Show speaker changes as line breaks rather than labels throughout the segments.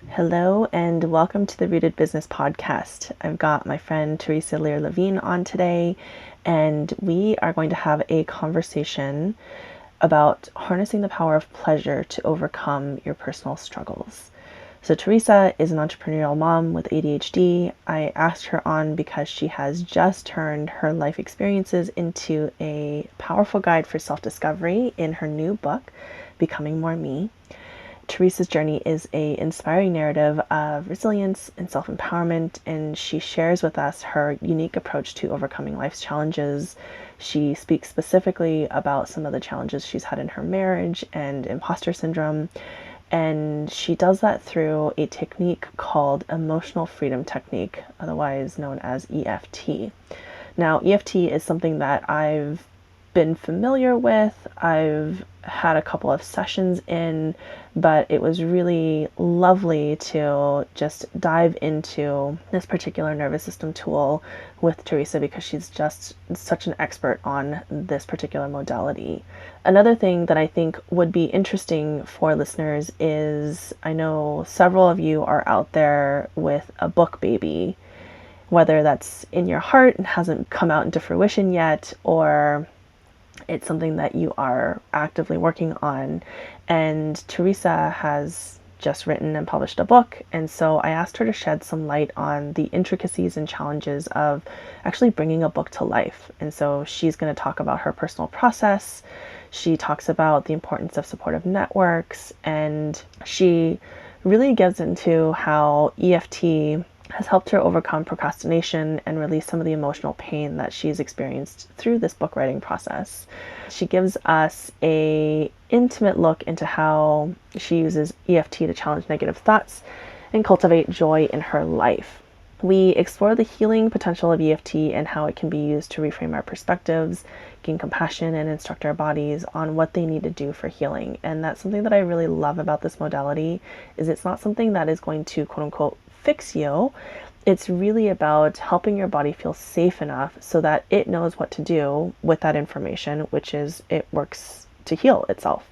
Hello and welcome to the Rooted Business Podcast. I've got my friend Theresa Lear Levine on today, and we are going to have a conversation about harnessing the power of pleasure to overcome your personal struggles. So Theresa is an entrepreneurial mom with ADHD. I asked her on because she has just turned her life experiences into a powerful guide for self-discovery in her new book, Becoming More Me. Theresa's journey is an inspiring narrative of resilience and self-empowerment, and she shares with us her unique approach to overcoming life's challenges. She speaks specifically about some of the challenges she's had in her marriage and impostor syndrome, and she does that through a technique called emotional freedom technique, otherwise known as EFT. Now, EFT is something that I've been familiar with. I've had a couple of sessions in, but it was really lovely to just dive into this particular nervous system tool with Theresa because she's just such an expert on this particular modality. Another thing that I think would be interesting for listeners is I know several of you are out there with a book baby, whether that's in your heart and hasn't come out into fruition yet, or it's something that you are actively working on. And Theresa has just written and published a book. And so I asked her to shed some light on the intricacies and challenges of actually bringing a book to life. And so she's going to talk about her personal process. She talks about the importance of supportive networks, and she really gets into how EFT has helped her overcome procrastination and release some of the emotional pain that she's experienced through this book writing process. She gives us a intimate look into how she uses EFT to challenge negative thoughts and cultivate joy in her life. We explore the healing potential of EFT and how it can be used to reframe our perspectives, gain compassion, and instruct our bodies on what they need to do for healing. And that's something that I really love about this modality, is it's not something that is going to quote unquote fix you. It's really about helping your body feel safe enough so that it knows what to do with that information, which is it works to heal itself.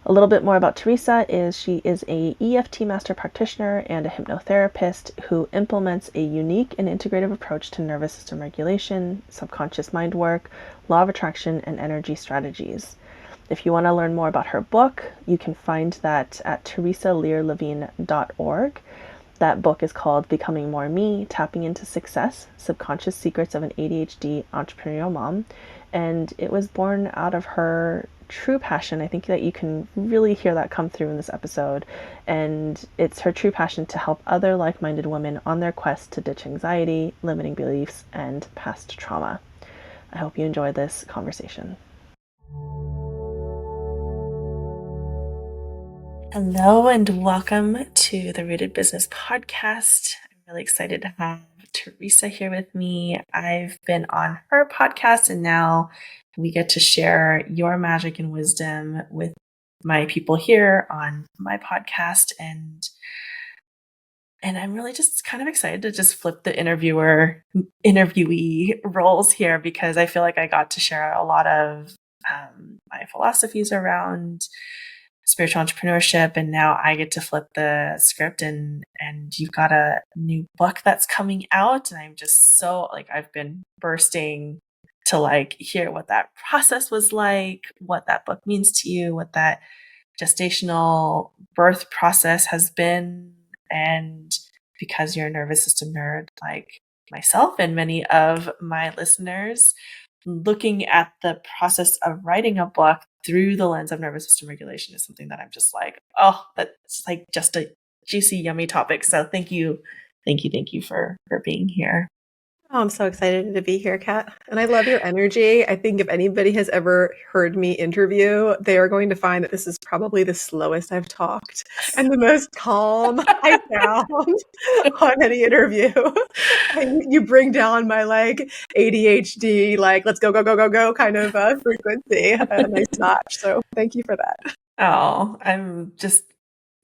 A little bit more about Theresa is she is a EFT master practitioner and a hypnotherapist who implements a unique and integrative approach to nervous system regulation, subconscious mind work, law of attraction, and energy strategies. If you want to learn more about her book, you can find that at theresalearlevine.org. That book is called Becoming More Me, Tapping into Success, Subconscious Secrets of an ADHD Entrepreneurial Mom. And it was born out of her true passion. I think that you can really hear that come through in this episode. And it's her true passion to help other like-minded women on their quest to ditch anxiety, limiting beliefs, and past trauma. I hope you enjoy this conversation. Hello and welcome to the Rooted Business Podcast. I'm really excited to have Theresa here with me. I've been on her podcast, and now we get to share your magic and wisdom with my people here on my podcast. And I'm really just kind of excited to just flip the interviewee roles here, because I feel like I got to share a lot of my philosophies around spiritual entrepreneurship, and now I get to flip the script, and you've got a new book that's coming out, and I'm just so I've been bursting to hear what that process was like, what that book means to you, what that gestational birth process has been. And because you're a nervous system nerd like myself and many of my listeners, looking at the process of writing a book through the lens of nervous system regulation is something that I'm just like, oh, that's like just a juicy, yummy topic. So thank you for being here.
Oh, I'm so excited to be here, Kat. And I love your energy. I think if anybody has ever heard me interview, they are going to find that this is probably the slowest I've talked and the most calm I found on any interview. You bring down my ADHD, let's go, go, go, go, go kind of frequency, a nice notch. So thank you for that.
Oh, I'm just,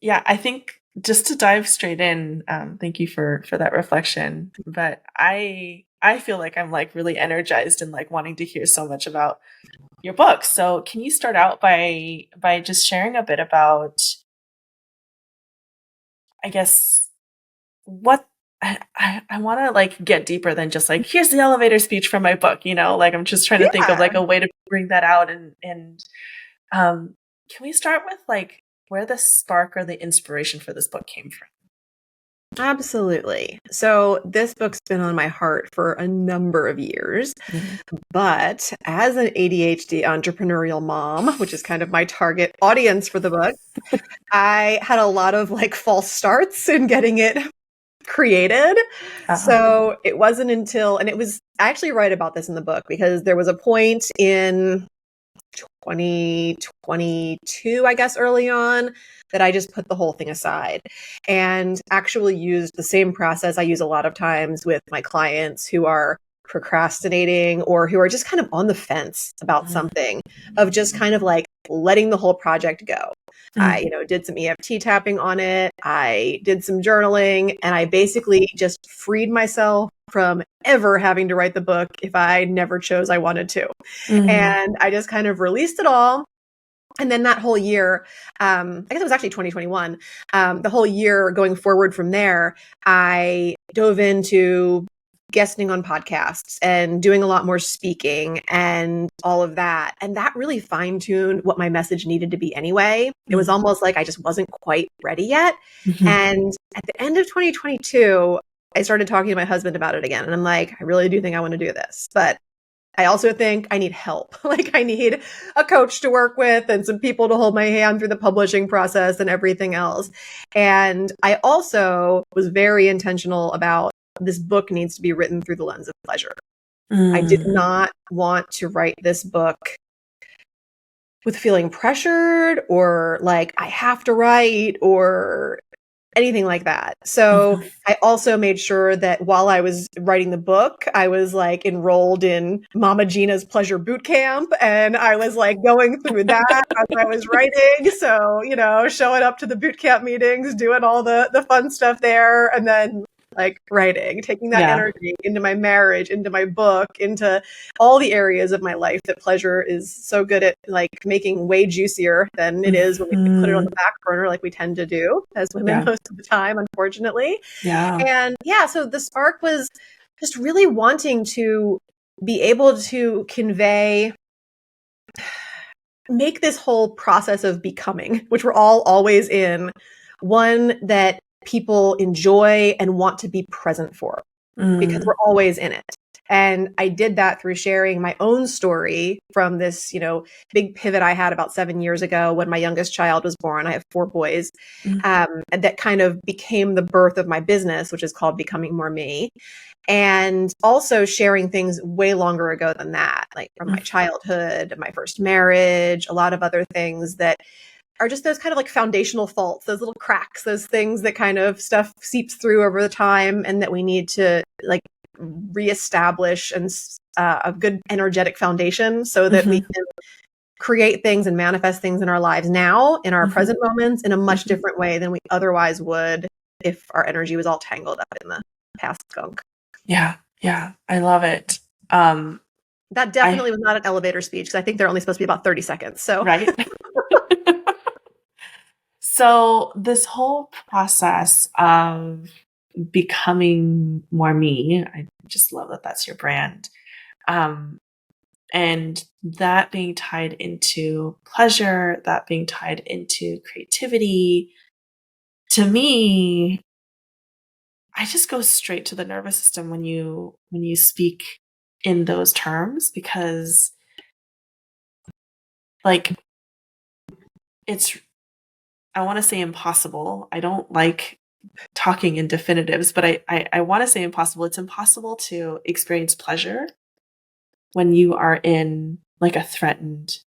yeah, I think just to dive straight in, thank you for that reflection. But I feel like I'm really energized and wanting to hear so much about your book. So can you start out by just sharing a bit about,
I guess what I want to like get deeper than just like, here's the elevator speech from my book, like I'm just trying to think of
Yeah,
like a way to bring that out. And can we start with like where the spark or the inspiration for this book came from?
absolutely. So this book's been on my heart for a number of years,
Mhm.
but as an ADHD entrepreneurial mom, which is kind of my target audience for the book, I had a lot of like false starts in getting it created.
Uh-huh.
So it wasn't until, and it was, I actually write about this in the book because there was a point in 2022, I guess, early on, that I just put the whole thing aside and actually used the same process I use a lot of times with my clients who are procrastinating or who are just kind of on the fence about
Mhm.
something, of just kind of like letting the whole project go. I,
Mhm.
did some EFT tapping on it. I did some journaling, and I basically just freed myself from ever having to write the book if I never chose I wanted to.
Mhm.
And I just kind of released it all. And then that whole year, I guess it was actually 2021, the whole year going forward from there, I dove into guesting on podcasts and doing a lot more speaking and all of that. And that really fine tuned what my message needed to be anyway. It was
Mhm.
almost like I just wasn't quite ready yet.
Mhm.
And at the end of 2022, I started talking to my husband about it again. And I'm like, I really do think I want to do this. But I also think I need help. Like I need a coach to work with and some people to hold my hand through the publishing process and everything else. And I also was very intentional about this book needs to be written through the lens of pleasure. I did
Mm.
not want to write this book with feeling pressured or like I have to write or anything like that. So
Mhm.
I also made sure that while I was writing the book, I was like enrolled in Mama Gina's Pleasure Boot Camp, and I was like going through that as I was writing. So, showing up to the boot camp meetings, doing all the fun stuff there, and then like writing, taking that
Yeah.
energy into my marriage, into my book, into all the areas of my life that pleasure is so good at like making way juicier than it is when we put it on
Mhm.
the back burner like we tend to do as women
Yeah.
most of the time, unfortunately.
Yeah.
And yeah, so the spark was just really wanting to be able to convey, make this whole process of becoming, which we're all always in, one that people enjoy and want to be present for because
Mm.
we're always in it. And I did that through sharing my own story from this, big pivot I had about 7 years ago when my youngest child was born. I have 4 boys.
Mm.
And that kind of became the birth of my business, which is called Becoming More Me. And also sharing things way longer ago than that, like from my
Mm.
childhood, my first marriage, a lot of other things that are just those kind of like foundational faults, those little cracks, those things that kind of stuff seeps through over the time and that we need to like reestablish and a good energetic foundation so that we
Mhm.
can create things and manifest things in our lives now, in our
Mhm.
present moments, in a much
Mhm.
different way than we otherwise would if our energy was all tangled up in the past gunk.
Yeah. Yeah. I love it. Um,
That
I
definitely was not an elevator speech because I think they're only supposed to be about 30 seconds. So,
right. So this whole process of becoming more me, I just love that that's your brand. Um, and that being tied into pleasure, that being tied into creativity, to me, I just go straight to the nervous system when you speak in those terms because like it's I want to say impossible. I don't like talking in definitives, but I want to say impossible. It's impossible to experience pleasure when you are in like a threatened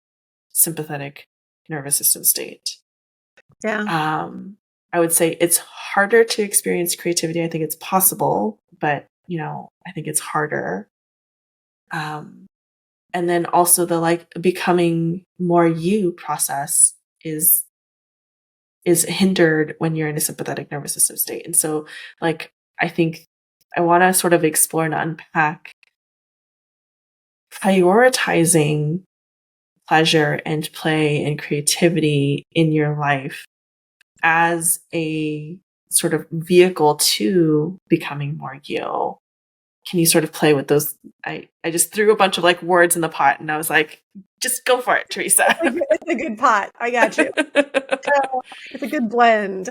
sympathetic nervous system state.
yeah.
I would say it's harder to experience creativity. I think it's possible, but I think it's harder. Um, and then also the like becoming more you process is is hindered when you're in a sympathetic nervous system state. And so like I think I want to sort of explore and unpack prioritizing pleasure and play and creativity in your life as a sort of vehicle to becoming more you. Can you sort of play with those? I just threw a bunch of like words in the pot and I was like, just go for it, Theresa.
It's a good pot. I got you. It's a good blend.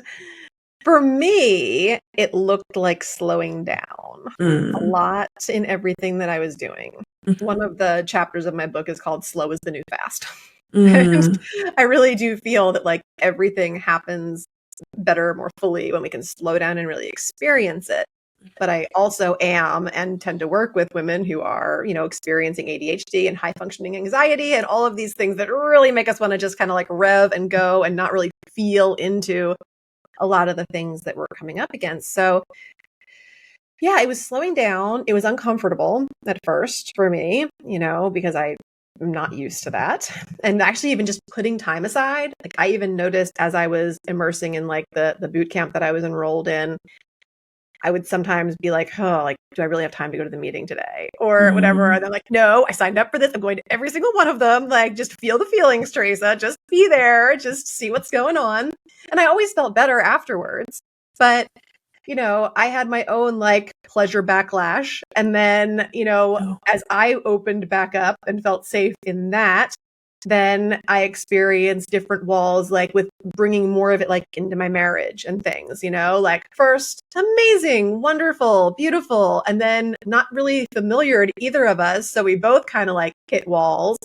For me, it looked like slowing down a lot in everything that I was doing. One of the chapters of my book is called Slow is the New Fast. And I really do feel that like everything happens better, more fully when we can slow down and really experience it. But I also am and tend to work with women who are, experiencing ADHD and high functioning anxiety and all of these things that really make us want to just kind of like rev and go and not really feel into a lot of the things that we're coming up against. So yeah, it was slowing down. It was uncomfortable at first for me, because I'm not used to that. And actually even just putting time aside, like I even noticed as I was immersing in like the boot camp that I was enrolled in, I would sometimes be like, oh, like, do I really have time to go to the meeting today or whatever? And I'm like, no, I signed up for this. I'm going to every single one of them. Like, just feel the feelings, Theresa. Just be there. Just see what's going on. And I always felt better afterwards. But, I had my own like pleasure backlash. And then, as I opened back up and felt safe in that, then I experienced different walls, like with bringing more of it like into my marriage and things, like first amazing, wonderful, beautiful, and then not really familiar to either of us. So we both kind of like hit walls.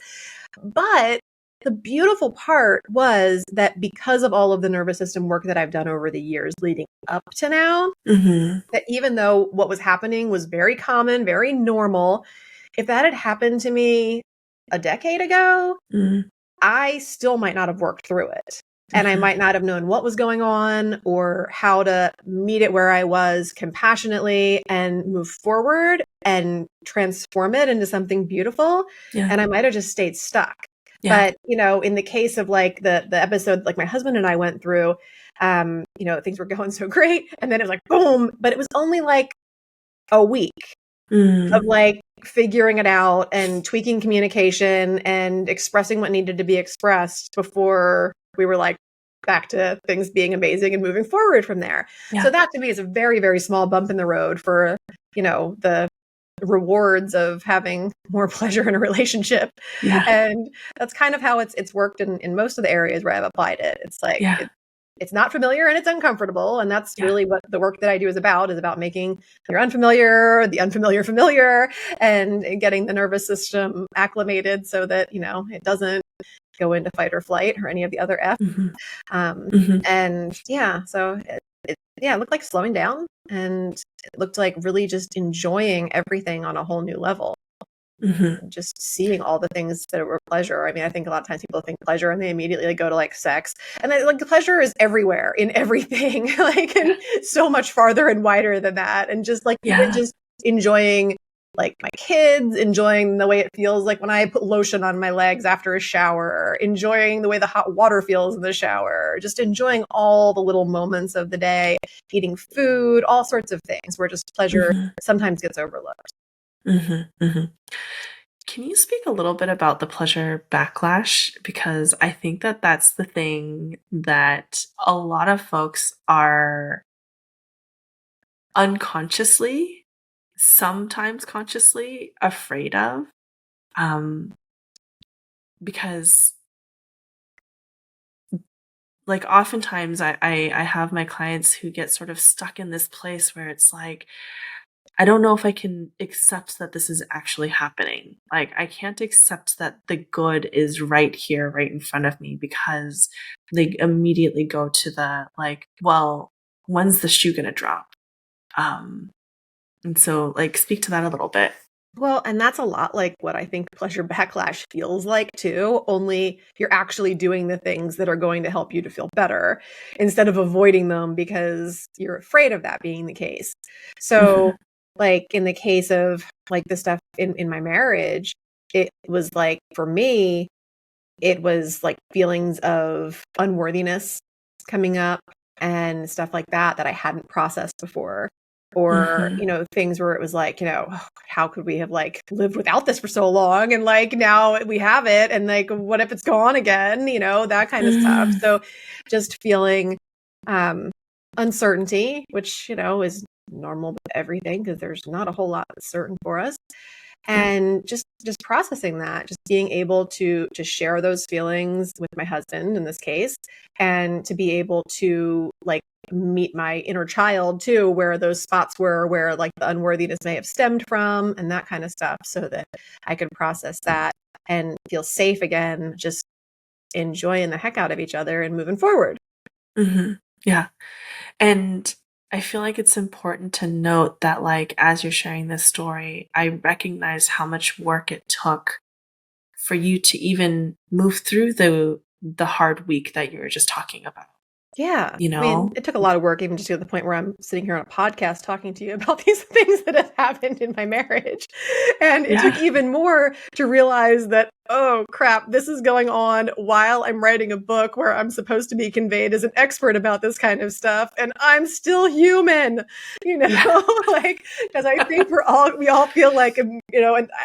But the beautiful part was that because of all of the nervous system work that I've done over the years leading up to now, that even though what was happening was very common, very normal, if that had happened to me a decade ago, I still might not have worked through it. And I might not have known what was going on or how to meet it where I was compassionately and move forward and transform it into something beautiful.
Yeah.
And I might have just stayed stuck.
Yeah.
But, in the case of like the episode, like my husband and I went through, things were going so great. And then it was like, boom, but it was only like a week of like figuring it out and tweaking communication and expressing what needed to be expressed before we were like back to things being amazing and moving forward from there.
Yeah.
So that to me is a very, very small bump in the road for, the rewards of having more pleasure in a relationship.
Yeah.
And that's kind of how it's worked in most of the areas where I've applied it. It's like, it's not familiar and it's uncomfortable. And that's really what the work that I do is about making your unfamiliar, the unfamiliar familiar, and getting the nervous system acclimated so that, it doesn't go into fight or flight or any of the other F. And yeah, so it looked like slowing down and it looked like really just enjoying everything on a whole new level. Just seeing all the things that were pleasure. I mean, I think a lot of times people think pleasure and they immediately go to like sex, and like the pleasure is everywhere in everything, like and so much farther and wider than that. And just like even just enjoying like my kids, enjoying the way it feels like when I put lotion on my legs after a shower, enjoying the way the hot water feels in the shower, just enjoying all the little moments of the day, eating food, all sorts of things where just pleasure sometimes gets overlooked.
Can you speak a little bit about the pleasure backlash? Because I think that that's the thing that a lot of folks are unconsciously, sometimes consciously afraid of. Because like oftentimes I have my clients who get sort of stuck in this place where it's like, I don't know if I can accept that this is actually happening. Like, I can't accept that the good is right here, right in front of me, because they immediately go to the like, well, when's the shoe going to drop? And so like, speak to that a little bit.
Well, and that's a lot like what I think pleasure backlash feels like too, only you're actually doing the things that are going to help you to feel better instead of avoiding them because you're afraid of that being the case. So like in the case of like the stuff in my marriage, it was like for me, it was like feelings of unworthiness coming up and stuff like that I hadn't processed before. Or, things where it was like, oh, how could we have like lived without this for so long? And like now we have it. And like, what if it's gone again? That kind of stuff. So just feeling uncertainty, which, is normal with everything because there's not a whole lot that's certain for us. And just processing that, just being able to share those feelings with my husband in this case, and to be able to like meet my inner child too, where those spots were, where like the unworthiness may have stemmed from, and that kind of stuff, so that I could process that and feel safe again, just enjoying the heck out of each other and moving forward.
Yeah. And I feel like it's important to note that, like, as you're sharing this story, I recognize how much work it took for you to even move through the hard week that you were just talking about.
Yeah.
You
I mean,
know?
it took a lot of work even just to the point where I'm sitting here on a podcast talking to you about these things that have happened in my marriage. And it took
Yeah.
even more to realize that, oh crap, this is going on while I'm writing a book where I'm supposed to be conveyed as an expert about this kind of stuff. And I'm still human,
Yeah.
like, because I think we all feel like, and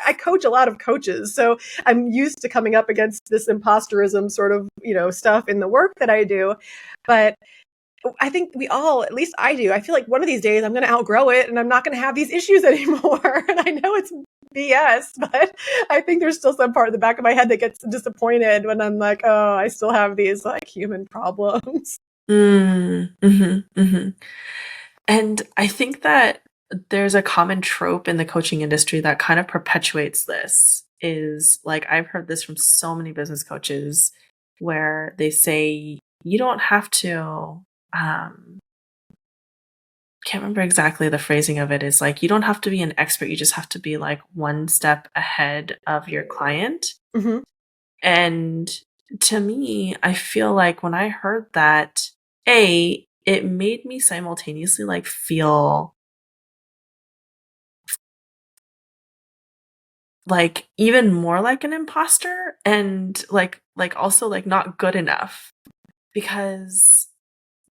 I coach a lot of coaches. So I'm used to coming up against this imposterism sort of, stuff in the work that I do. But I think we all, at least I do, I feel like one of these days I'm going to outgrow it and I'm not going to have these issues anymore. And I know it's BS, but I think there's still some part of the back of my head that gets disappointed when I'm like, oh, I still have these like human problems.
Mm-hmm. And I think that there's a common trope in the coaching industry that kind of perpetuates this. Is like, I've heard this from so many business coaches where they say, you don't have to, can't remember exactly the phrasing of it, is like, you don't have to be an expert. You just have to be like one step ahead of your client.
Mm-hmm.
And to me, I feel like when I heard that, it made me simultaneously like feel like even more like an imposter, and like also like not good enough, because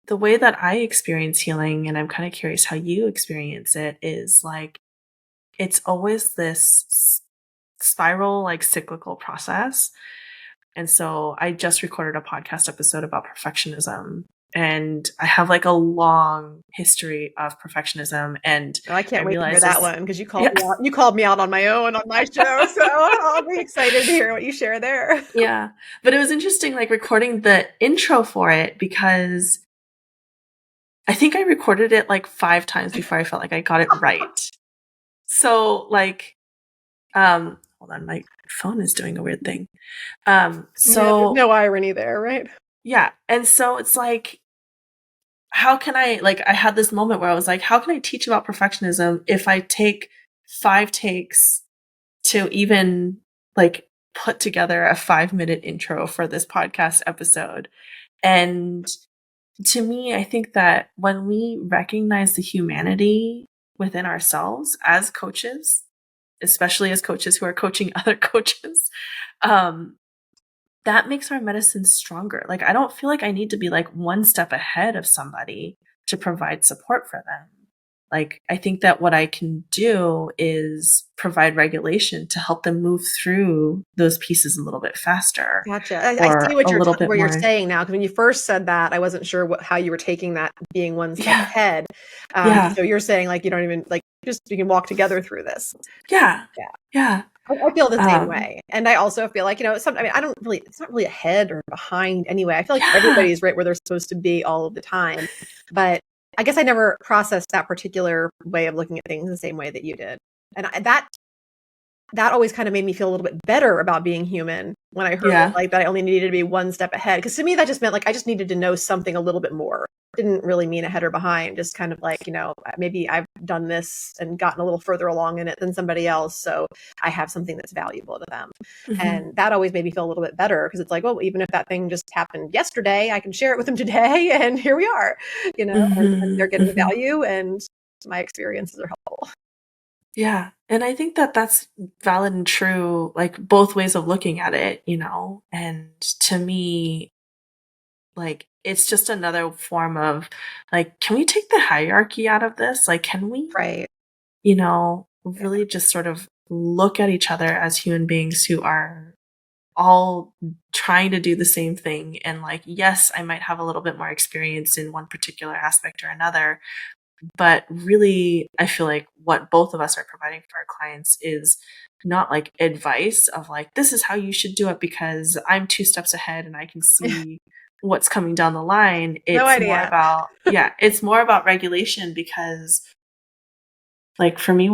the way that I experience healing, and I'm kind of curious how you experience it, is like it's always this spiral, like cyclical process. And so I just recorded a podcast episode about perfectionism, and I have like a long history of perfectionism, and
Oh, I
I
can't wait to hear
realized
that
this.
one because you called
Yeah.
me out. You called me out on my own on my show, so I'll be excited to hear what you share there.
Yeah. But it was interesting, like recording the intro for it, because I think I recorded it like 5 times before I felt like I got it right. So like, hold on, my phone is doing a weird thing.
Yeah, there's
So
no irony there, right?
yeah. And so it's like, how can I, like, I had this moment where I was like, how can I teach about perfectionism if I take 5 takes to even like put together a 5-minute intro for this podcast episode? And to me, I think that when we recognize the humanity within ourselves as coaches, especially as coaches who are coaching other coaches, um, that makes our medicine stronger. Like, I don't feel like I need to be like one step ahead of somebody to provide support for them. Like, I think that what I can do is provide regulation to help them move through those pieces a little bit faster,
Gotcha. I see
or
what
a little bit
where you're
more.
saying now, because when you first said that, I wasn't sure how you were taking that being one step
Yeah.
ahead.
Yeah.
So you're saying like you don't even like just you can walk together through this.
Yeah.
Yeah.
Yeah.
I feel the same
Um,
way. And I also feel like, I mean, it's not really ahead or behind anyway. I feel like
yeah.
everybody's right where they're supposed to be all of the time. But I guess I never processed that particular way of looking at things the same way that you did. And that always kind of made me feel a little bit better about being human when I heard it,
Yeah.
like that I only needed to be one step ahead. Because to me, that just meant like I just needed to know something a little bit more. Didn't really mean ahead or behind, just kind of like, maybe I've done this and gotten a little further along in it than somebody else. So I have something that's valuable to them.
Mhm.
And that always made me feel a little bit better because it's like, well, even if that thing just happened yesterday, I can share it with them today. And here we are, and they're
Mhm.
getting
Mhm.
value and my experiences are helpful.
Yeah. And I think that that's valid and true, like both ways of looking at it, you know? And to me, like, it's just another form of like, can we take the hierarchy out of this? Like, can we,
Right. Yeah.
really just sort of look at each other as human beings who are all trying to do the same thing. And like, yes, I might have a little bit more experience in one particular aspect or another, but really, I feel like what both of us are providing for our clients is not like advice of like, this is how you should do it because I'm 2 steps ahead and I can see what's coming down the line.
No
It's more
idea.
about, yeah, it's more about regulation because like for me,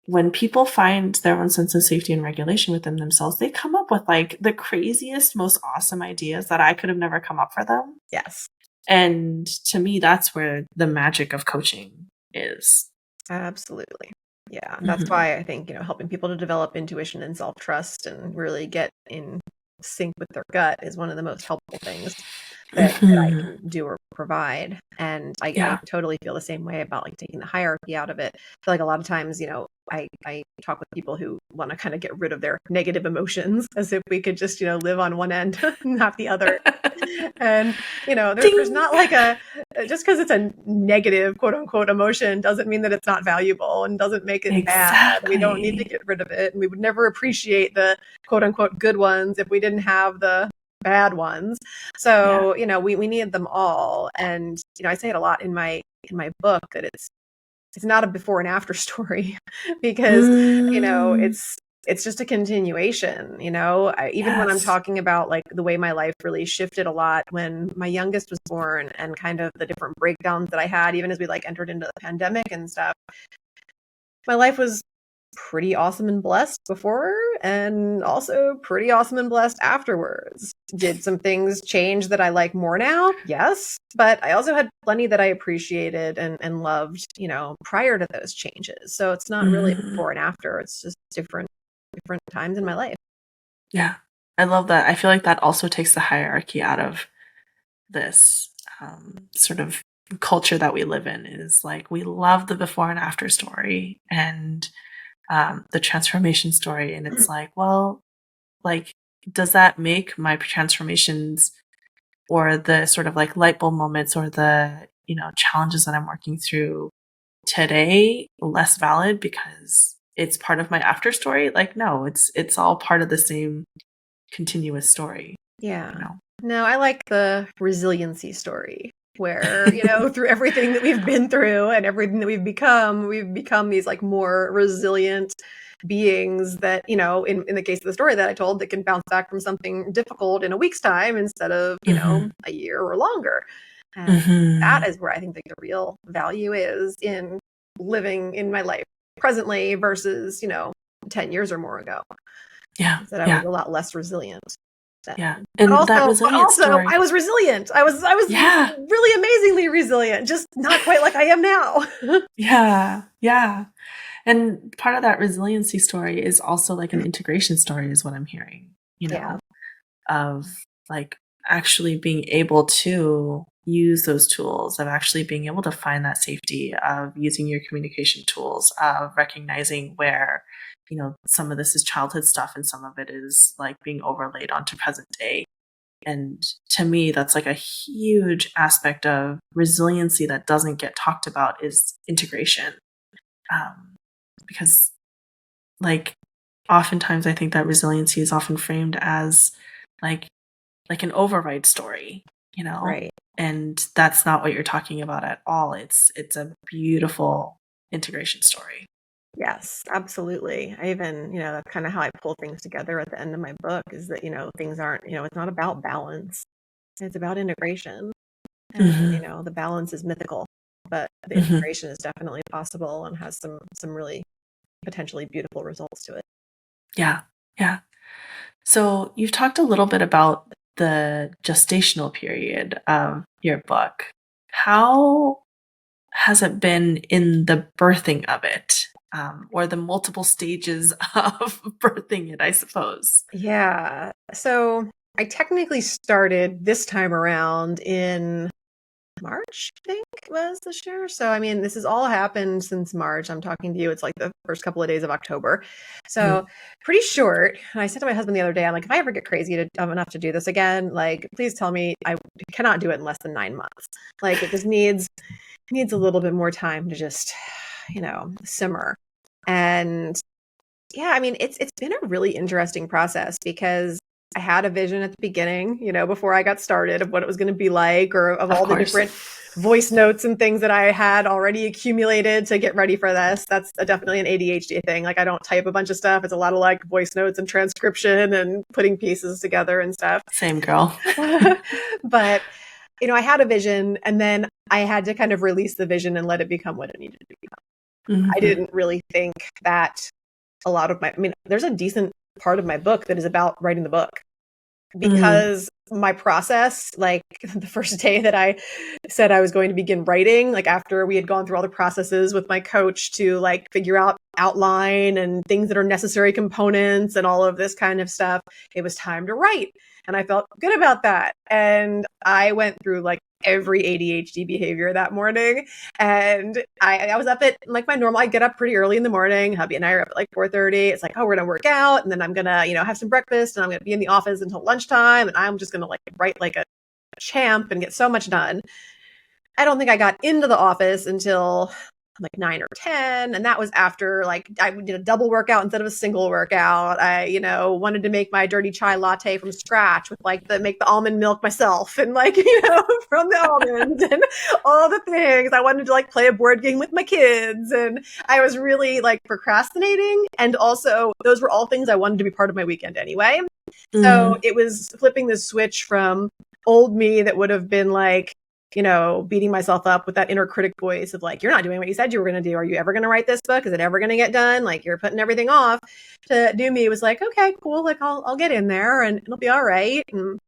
when people find their own sense of safety and regulation within themselves, they come up with like the craziest, most awesome ideas that I could have never come up for them.
Yes.
And to me, that's where the magic of coaching is.
Absolutely. Yeah. That's why I think, helping people to develop intuition and self-trust and really get in sync with their gut is one of the most helpful things that I can do or provide. And I totally feel the same way about like taking the hierarchy out of it. I feel like a lot of times, I talk with people who want to kind of get rid of their negative emotions as if we could just, live on one end, not the other. And, there's not like just because it's a negative, quote unquote, emotion doesn't mean that it's not valuable and doesn't make it bad. We don't need to get rid of it. And we would never appreciate the quote unquote good ones if we didn't have the bad ones. So, we need them all. And, I say it a lot in my book that it's not a before and after story because, it's just a continuation, even when I'm talking about like the way my life really shifted a lot when my youngest was born and kind of the different breakdowns that I had, even as we like entered into the pandemic and stuff. My life was pretty awesome and blessed before and also pretty awesome and blessed afterwards. Did some things change that I like more now? Yes. But I also had plenty that I appreciated and loved, prior to those changes. So it's not really before and after. It's just different times in my life.
Yeah. I love that. I feel like that also takes the hierarchy out of this sort of culture that we live in is like, we love the before and after story and the transformation story. And it's like, well, like, does that make my transformations or the sort of like light bulb moments or the, challenges that I'm working through today less valid because it's part of my after story? Like, no, it's all part of the same continuous story.
Yeah. No, I like the resiliency story where, through everything that we've been through and everything that we've become these like more resilient beings that, in the case of the story that I told, that can bounce back from something difficult in a week's time instead of, a year or longer. And that is where I think that the real value is in living in my life presently versus, 10 years or more ago.
Yeah.
That I was a lot less resilient.
Yeah. And that resilient story.
I was resilient. I was really amazingly resilient, just not quite like I am now.
Yeah. And part of that resiliency story is also like an integration story is what I'm hearing, of like actually being able to use those tools, of actually being able to find that safety, of using your communication tools, of recognizing where, some of this is childhood stuff and some of it is like being overlaid onto present day. And to me, that's like a huge aspect of resiliency that doesn't get talked about is integration. Because like oftentimes I think that resiliency is often framed as like an override story,
Right.
And that's not what you're talking about at all. It's a beautiful integration story.
Yes, absolutely. I even, that's kind of how I pull things together at the end of my book is that, things aren't, it's not about balance. It's about integration. And, the balance is mythical, but the integration is definitely possible and has some really potentially beautiful results to it.
Yeah. So you've talked a little bit about the gestational period of your book. How has it been in the birthing of it, or the multiple stages of birthing it, I suppose?
Yeah. So I technically started this time around in March, I think was this year. So, I mean, this has all happened since March. I'm talking to you. It's like the first couple of days of October. So pretty short. And I said to my husband the other day, I'm like, if I ever get crazy enough to do this again, like, please tell me I cannot do it in less than 9 months. Like it just needs a little bit more time to just, simmer. And Yeah, I mean, it's been a really interesting process because I had a vision at the beginning, before I got started of what it was going to be like, or of
Of
all the
course.
different voice notes and things that I had already accumulated to get ready for this. That's definitely an ADHD thing. Like, I don't type a bunch of stuff. It's a lot of like voice notes and transcription and putting pieces together and stuff.
Same girl.
But, I had a vision, and then I had to kind of release the vision and let it become what it needed to become. I didn't really think that there's a decent part of my book that is about writing the book, because my process, like the first day that I said I was going to begin writing, like after we had gone through all the processes with my coach to like figure out outline and things that are necessary components and all of this kind of stuff, it was time to write. And I felt good about that. And I went through like every ADHD behavior that morning. And I was up at like my normal, I get up pretty early in the morning. Hubby and I are up at like 4:30. It's like, oh, we're going to work out. And then I'm going to, have some breakfast, and I'm going to be in the office until lunchtime. And I'm just going to like write like a champ and get so much done. I don't think I got into the office until like 9 or 10. And that was after like I did a double workout instead of a single workout. I, wanted to make my dirty chai latte from scratch with like make the almond milk myself, and like, from the almonds and all the things. I wanted to like play a board game with my kids. And I was really like procrastinating. And also those were all things I wanted to be part of my weekend anyway. So it was flipping the switch from old me that would have been like, beating myself up with that inner critic voice of like, you're not doing what you said you were going to do. Are you ever going to write this book? Is it ever going to get done? Like, you're putting everything off. To new me was like, okay, cool. Like I'll get in there and it'll be all right. And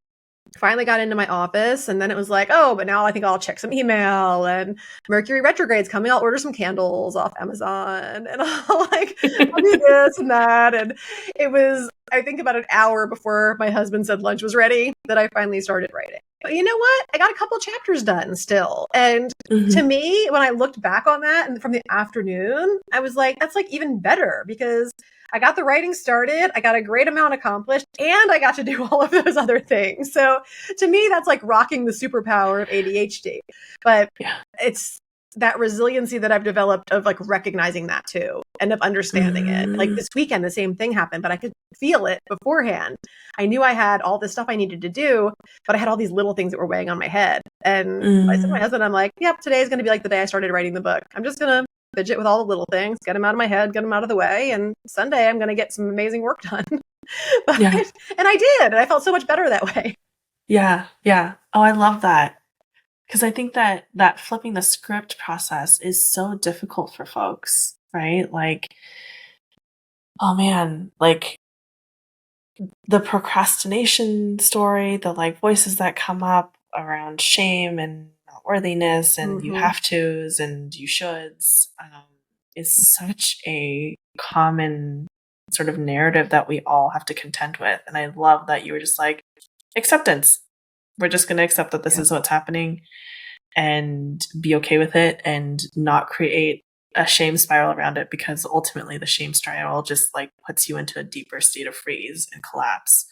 finally got into my office, and then it was like, oh, but now I think I'll check some email, and Mercury retrograde's coming. I'll order some candles off Amazon, and I'll do this and that. And it was, I think, about an hour before my husband said lunch was ready that I finally started writing. But you know what? I got a couple chapters done still. And to me, when I looked back on that and from the afternoon, I was like, that's like even better, because I got the writing started, I got a great amount accomplished, and I got to do all of those other things. So to me, that's like rocking the superpower of ADHD. But it's that resiliency that I've developed of like recognizing that too, and of understanding it. Like this weekend, the same thing happened, but I could feel it beforehand. I knew I had all this stuff I needed to do, but I had all these little things that were weighing on my head. And I said to my husband, I'm like, yep, today is going to be like the day I started writing the book. I'm just going to fidget with all the little things, get them out of my head, get them out of the way. And Sunday, I'm going to get some amazing work done. And I did. And I felt so much better that way.
Yeah. Yeah. Oh, I love that. Because I think that flipping the script process is so difficult for folks, right? Like, oh man, like the procrastination story, the like voices that come up around shame and not worthiness and you have tos and you shoulds is such a common sort of narrative that we all have to contend with. And I love that you were just like, acceptance. We're just going to accept that this is what's happening and be okay with it and not create a shame spiral around it, because ultimately the shame spiral just like puts you into a deeper state of freeze and collapse.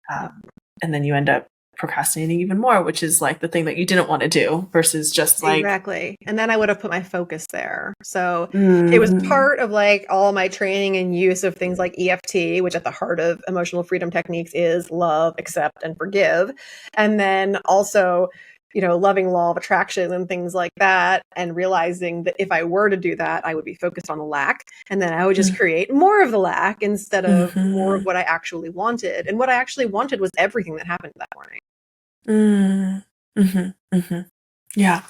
And then you end up procrastinating even more, which is like the thing that you didn't want to do versus just like.
Exactly. And then I would have put my focus there. So it was part of like all my training and use of things like EFT, which at the heart of emotional freedom techniques is love, accept, and forgive. And then also, loving law of attraction and things like that, and realizing that if I were to do that, I would be focused on the lack. And then I would just create more of the lack instead of more of what I actually wanted. And what I actually wanted was everything that happened that morning.
Yeah.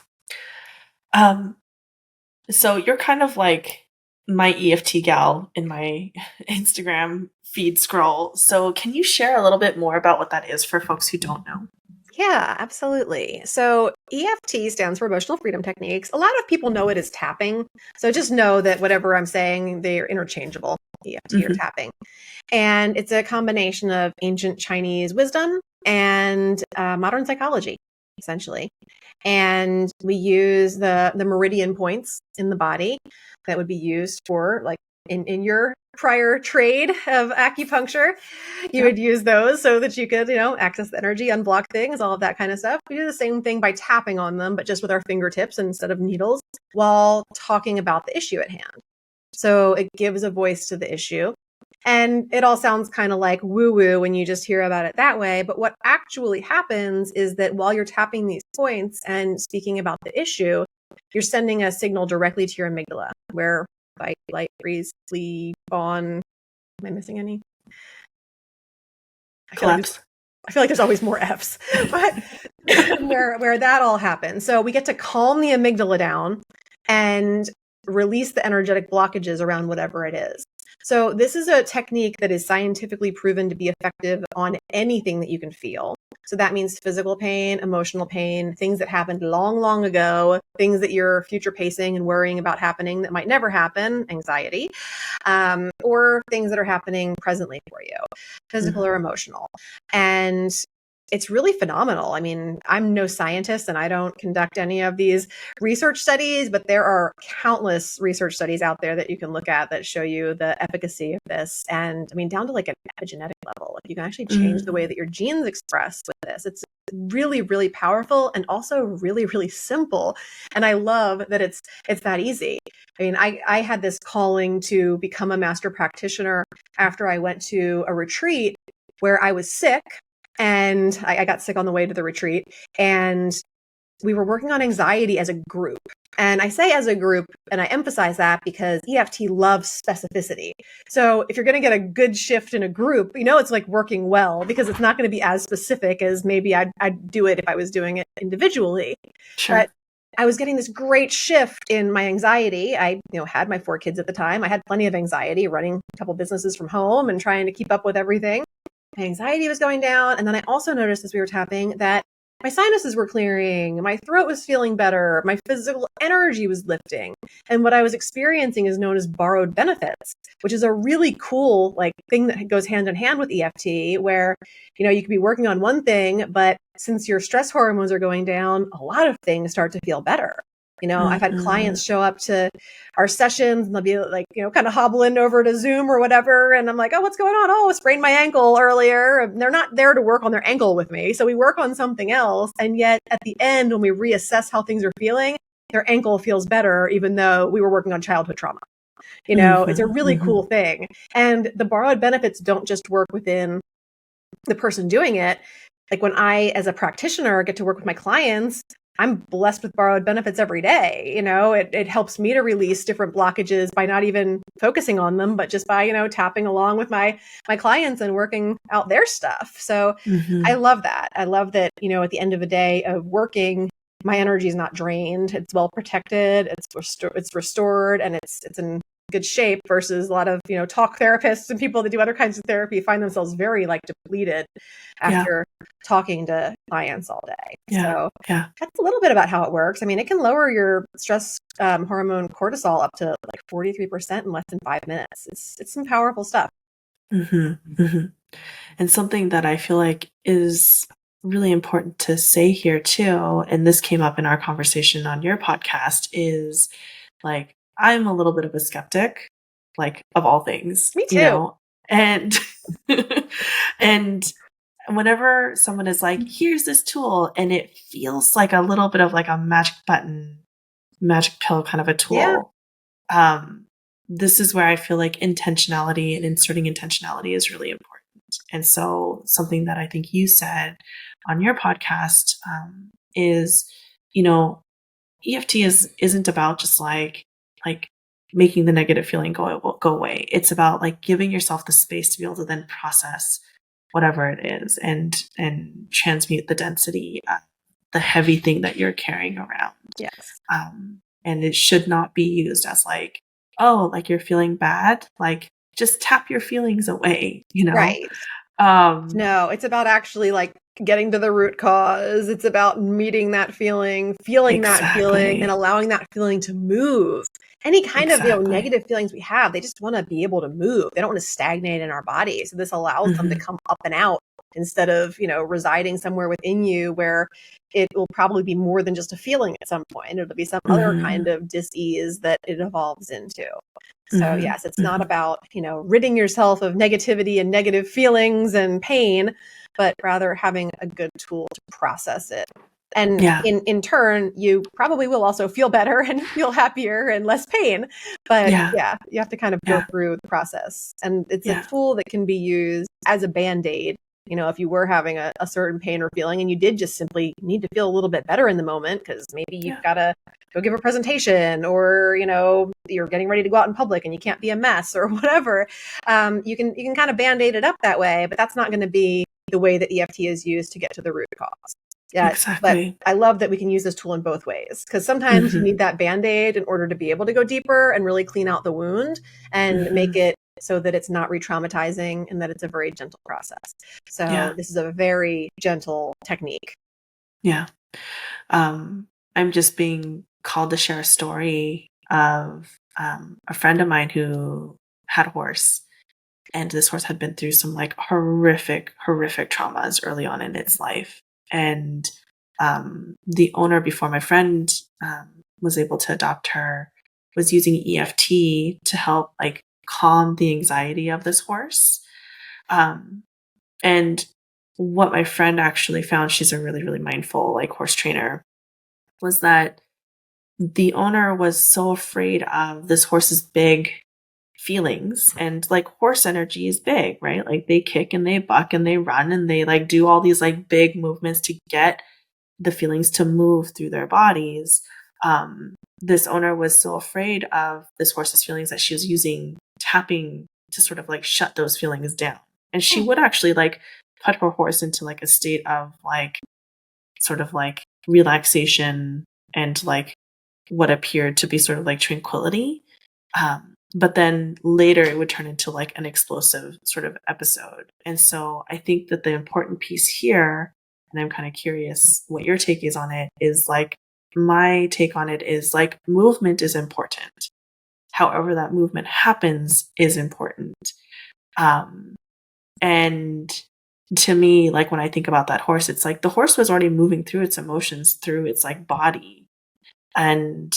So you're kind of like my EFT gal in my Instagram feed scroll. So can you share a little bit more about what that is for folks who don't know?
Yeah, absolutely. So EFT stands for Emotional Freedom Techniques. A lot of people know it as tapping. So just know that whatever I'm saying, they're interchangeable, EFT or tapping. And it's a combination of ancient Chinese wisdom and modern psychology, essentially. And we use the meridian points in the body that would be used for like in your prior trade of acupuncture, you would use those so that you could, access the energy, unblock things, all of that kind of stuff. We do the same thing by tapping on them, but just with our fingertips instead of needles, while talking about the issue at hand. So it gives a voice to the issue. And it all sounds kind of like woo-woo when you just hear about it that way. But what actually happens is that while you're tapping these points and speaking about the issue, you're sending a signal directly to your amygdala, where fight, flight, freeze, flee, fawn. Am I missing any?
Collapse.
I feel like there's always more F's, but where that all happens. So we get to calm the amygdala down and release the energetic blockages around whatever it is. So this is a technique that is scientifically proven to be effective on anything that you can feel. So that means physical pain, emotional pain, things that happened long, long ago, things that you're future pacing and worrying about happening that might never happen, anxiety, or things that are happening presently for you, physical or emotional. And it's really phenomenal. I mean, I'm no scientist and I don't conduct any of these research studies, but there are countless research studies out there that you can look at that show you the efficacy of this. And I mean, down to like an epigenetic level, like you can actually change the way that your genes express with this. It's really, really powerful and also really, really simple. And I love that it's that easy. I mean, I had this calling to become a master practitioner after I went to a retreat where I was sick. And I got sick on the way to the retreat, and we were working on anxiety as a group. And I say as a group, and I emphasize that because EFT loves specificity. So if you're going to get a good shift in a group, it's like working well because it's not going to be as specific as maybe I'd do it if I was doing it individually.
Sure.
But I was getting this great shift in my anxiety. I, had my 4 kids at the time. I had plenty of anxiety running a couple businesses from home and trying to keep up with everything. My anxiety was going down. And then I also noticed as we were tapping that my sinuses were clearing, my throat was feeling better, my physical energy was lifting. And what I was experiencing is known as borrowed benefits, which is a really cool thing that goes hand in hand with EFT, where, you could be working on one thing, but since your stress hormones are going down, a lot of things start to feel better. I've had clients show up to our sessions and they'll be like, kind of hobbling over to Zoom or whatever. And I'm like, oh, what's going on? Oh, I sprained my ankle earlier. And they're not there to work on their ankle with me. So we work on something else. And yet at the end, when we reassess how things are feeling, their ankle feels better, even though we were working on childhood trauma. It's a really cool thing. And the borrowed benefits don't just work within the person doing it. Like when I, as a practitioner, get to work with my clients, I'm blessed with borrowed benefits every day. It helps me to release different blockages by not even focusing on them, but just by, tapping along with my clients and working out their stuff. So I love that. I love that, at the end of the day of working, my energy is not drained. It's well protected. It's restored and it's in good shape versus a lot of, talk therapists and people that do other kinds of therapy find themselves very depleted after talking to clients all day. So that's a little bit about how it works. I mean, it can lower your stress hormone cortisol up to 43% in less than 5 minutes. It's some powerful stuff.
And something that I feel like is really important to say here too, and this came up in our conversation on your podcast, is I'm a little bit of a skeptic, of all things.
Me too.
And and whenever someone is like, here's this tool, and it feels like a little bit of a magic button, magic pill kind of a tool. This is where I feel like intentionality and inserting intentionality is really important. And so something that I think you said on your podcast is, EFT isn't about just making the negative feeling go away. It's about giving yourself the space to be able to then process whatever it is and transmute the density, the heavy thing that you're carrying around.
Yes.
And it should not be used as you're feeling bad, just tap your feelings away,
Right. No, it's about actually getting to the root cause. It's about meeting that feeling, feeling that feeling, and allowing that feeling to move. Any kind of negative feelings we have, they just want to be able to move. They don't want to stagnate in our body. So this allows them to come up and out instead of residing somewhere within you where it will probably be more than just a feeling at some point. It'll be some other kind of dis-ease that it evolves into. So yes, it's not about, ridding yourself of negativity and negative feelings and pain, but rather having a good tool to process it And
Yeah.
in turn, you probably will also feel better and feel happier and less pain. But
Yeah.
you have to kind of go through the process. And it's a tool that can be used as a band-aid. You know, if you were having a certain pain or feeling and you did just simply need to feel a little bit better in the moment, because maybe you've got to go give a presentation, or, you know, you're getting ready to go out in public and you can't be a mess or whatever. You can kind of band-aid it up that way, but that's not going to be the way that EFT is used to get to the root cause. Yeah,
Exactly.
but I love that we can use this tool in both ways, because sometimes you need that Band-Aid in order to be able to go deeper and really clean out the wound and make it so that it's not re-traumatizing and that it's a very gentle process. So this is a very gentle technique.
Yeah. I'm just being called to share a story of a friend of mine who had a horse, and this horse had been through some like horrific traumas early on in its life. And the owner, before my friend was able to adopt her, was using EFT to help like calm the anxiety of this horse. And what my friend actually found, she's a really mindful like horse trainer, was that the owner was so afraid of this horse's big feelings, and like horse energy is big, right? Like they kick and they buck and they run and they like do all these like big movements to get the feelings to move through their bodies. This owner was so afraid of this horse's feelings that she was using tapping to sort of like shut those feelings down. And she would actually like put her horse into like a state of like sort of like relaxation and like what appeared to be sort of like tranquility. But then later it would turn into like an explosive sort of episode. And so I think that the important piece here, and I'm kind of curious what your take is on it, is like my take on it is like movement is important. However, that movement happens is important. And to me, like when I think about that horse, it's like the horse was already moving through its emotions through its like body. And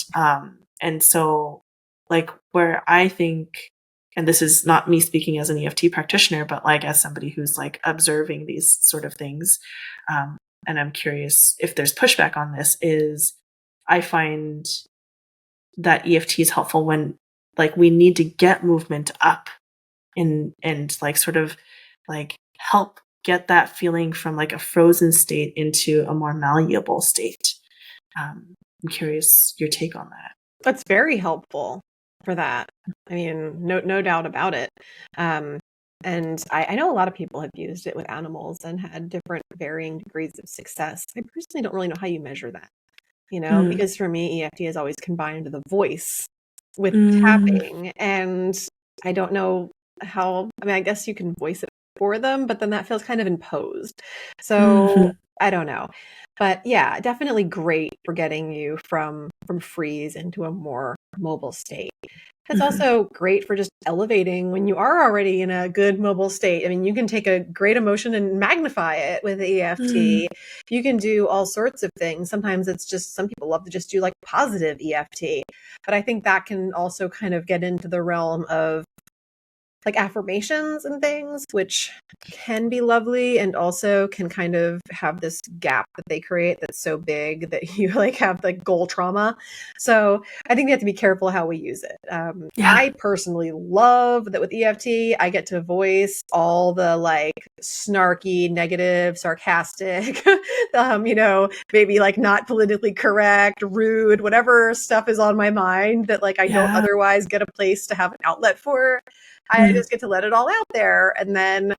so like where I think, and this is not me speaking as an EFT practitioner, but like as somebody who's like observing these sort of things, and I'm curious if there's pushback on this, is I find that EFT is helpful when like we need to get movement up and like sort of like help get that feeling from like a frozen state into a more malleable state. I'm curious your take on that.
That's very helpful for that. I mean, no doubt about it. And I know a lot of people have used it with animals and had different varying degrees of success. I personally don't really know how you measure that, you know, because for me, EFT has always combined the voice with tapping. And I don't know how, I mean, I guess you can voice it for them, but then that feels kind of imposed. So I don't know. But yeah, definitely great for getting you from freeze into a more mobile state. It's also great for just elevating when you are already in a good mobile state. I mean, you can take a great emotion and magnify it with EFT. You can do all sorts of things. Sometimes it's just, some people love to just do like positive EFT. But I think that can also kind of get into the realm of like affirmations and things, which can be lovely and also can kind of have this gap that they create that's so big that you like have like goal trauma. So I think we have to be careful how we use it. I personally love that with EFT, I get to voice all the like snarky, negative, sarcastic, you know, maybe like not politically correct, rude, whatever stuff is on my mind that like I don't otherwise get a place to have an outlet for. I just get to let it all out there. And then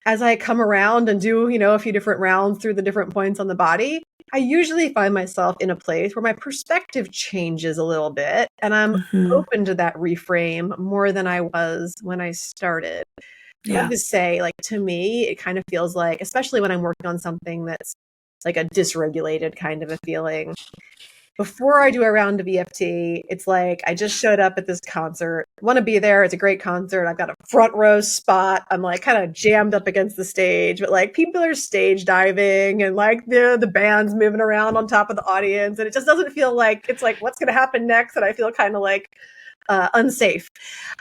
as I come around and do, you know, a few different rounds through the different points on the body, I usually find myself in a place where my perspective changes a little bit and I'm open to that reframe more than I was when I started. I would just say, like, to me, it kind of feels like, especially when I'm working on something that's like a dysregulated kind of a feeling, before I do a round of EFT, it's like I just showed up at this concert. Want to be there. It's a great concert. I've got a front row spot. I'm like kind of jammed up against the stage, but like people are stage diving and like the band's moving around on top of the audience. And it just doesn't feel like, it's like, what's going to happen next? And I feel kind of like unsafe.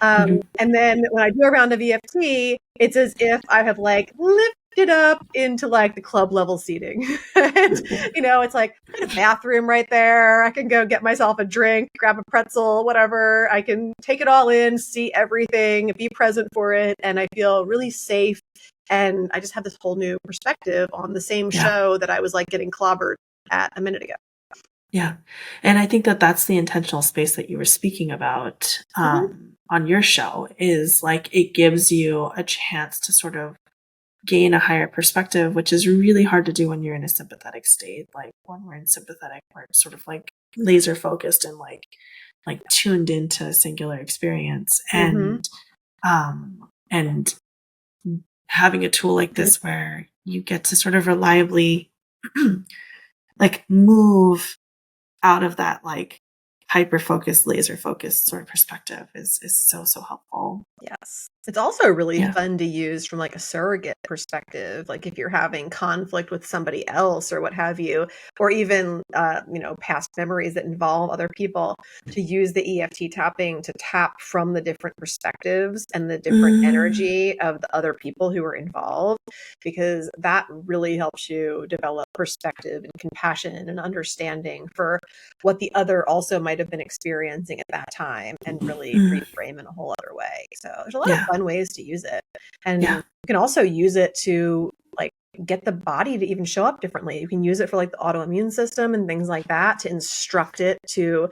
And then when I do a round of EFT, it's as if I have like lifted it up into like the club level seating. And, it's like I got a bathroom right there. I can go get myself a drink, grab a pretzel, whatever. I can take it all in, see everything, be present for it. And I feel really safe. And I just have this whole new perspective on the same show that I was like getting clobbered at a minute ago.
Yeah. And I think that that's the intentional space that you were speaking about on your show, is like it gives you a chance to sort of gain a higher perspective, which is really hard to do when you're in a sympathetic state. Like when we're in sympathetic, we're sort of like laser focused and like tuned into a singular experience. And having a tool like this where you get to sort of reliably like move out of that like hyper focused, laser focused sort of perspective is so helpful.
Yes. It's also really fun to use from like a surrogate perspective, like if you're having conflict with somebody else or what have you, or even past memories that involve other people, to use the EFT tapping to tap from the different perspectives and the different energy of the other people who are involved, because that really helps you develop perspective and compassion and understanding for what the other also might have been experiencing at that time, and really reframe in a whole other way. So there's a lot of fun ways to use it. And you can also use it to like get the body to even show up differently. You can use it for like the autoimmune system and things like that, to instruct it to,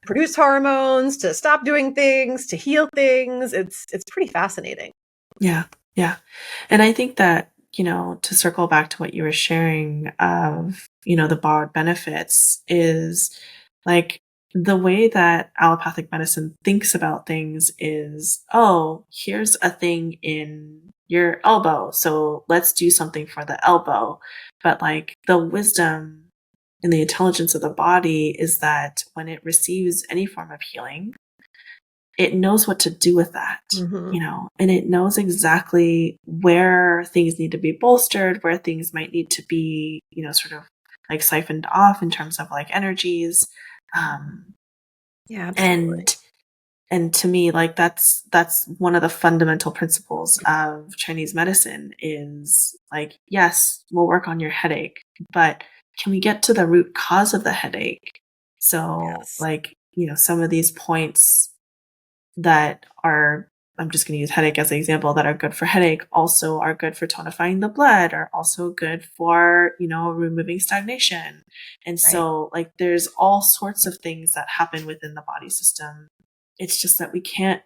produce hormones, to stop doing things, to heal things. It's pretty fascinating.
Yeah. Yeah. And I think that, to circle back to what you were sharing of, the borrowed benefits, is like the way that allopathic medicine thinks about things is, oh, here's a thing in your elbow, so let's do something for the elbow. But like the wisdom and the intelligence of the body is that when it receives any form of healing, it knows what to do with that, and it knows exactly where things need to be bolstered, where things might need to be, sort of like siphoned off in terms of like energies.
Yeah, absolutely.
And to me, like that's one of the fundamental principles of Chinese medicine, is like, yes, we'll work on your headache, but can we get to the root cause of the headache? So like, some of these points that are, I'm just going to use headache as an example, that are good for headache also are good for tonifying the blood, are also good for, removing stagnation. And so like there's all sorts of things that happen within the body system. It's just that we can't